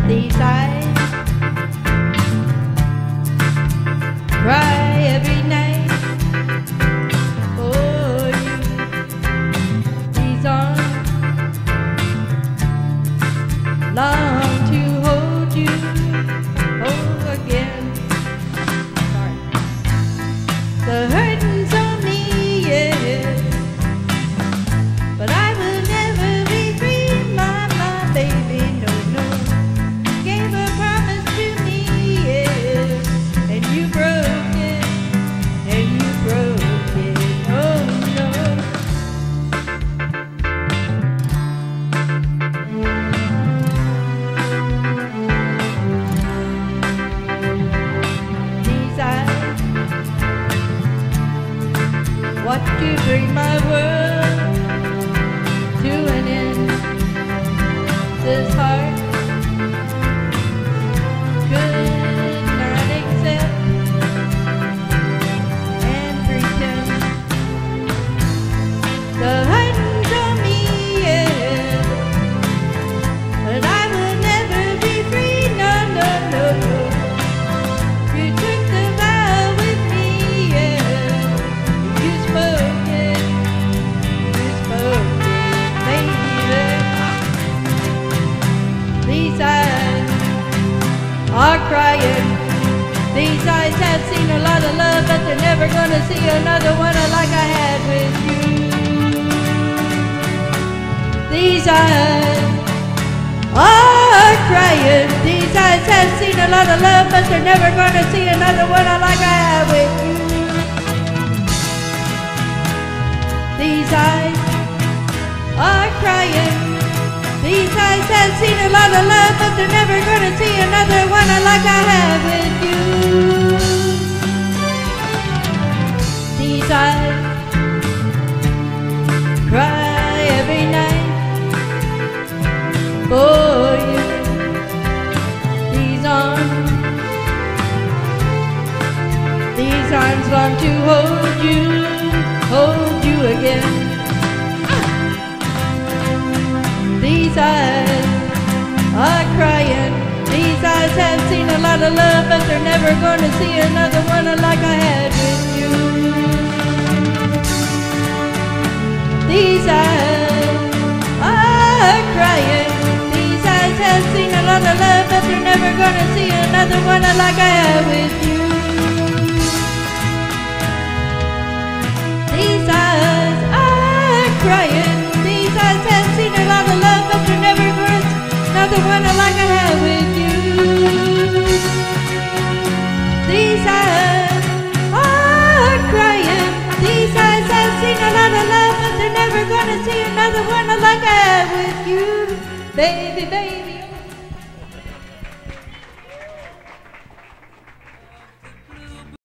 These eyes cry every night for you. These arms long to hold you again. Sorry. The hurting's on me, yes, but I will never be free, my baby, no, no. Gave a promise to me, yes, and you broke it, oh no. These eyes watch you bring my world to an end. This heart could not accept and pretend. The hurting's on me, yeah, but I will never be free, no, no, no, no. You took the vow with me, yeah, you spoke it, baby. These eyes are crying. These eyes have seen a lot of love, but they're never gonna see another one like I had with you. These eyes are crying. These eyes have seen a lot of love, but they're never gonna see another one like I had with you. These eyes are crying. These eyes have seen a lot of love, but they're never gonna see another one like I have with you. These eyes cry every night for you. These arms long to hold you again. These eyes are crying. These eyes have seen a lot of love, but they're never gonna see another one like I had with you. These eyes are crying. These eyes have seen a lot of love, but they're never gonna see another one like I had with you. These eyes are crying. These eyes have seen a lot of love, but they're never gonna see another one like I had with you. These eyes are crying. These eyes have seen a lot of love, but they're never gonna see another one like I had with you, baby, baby.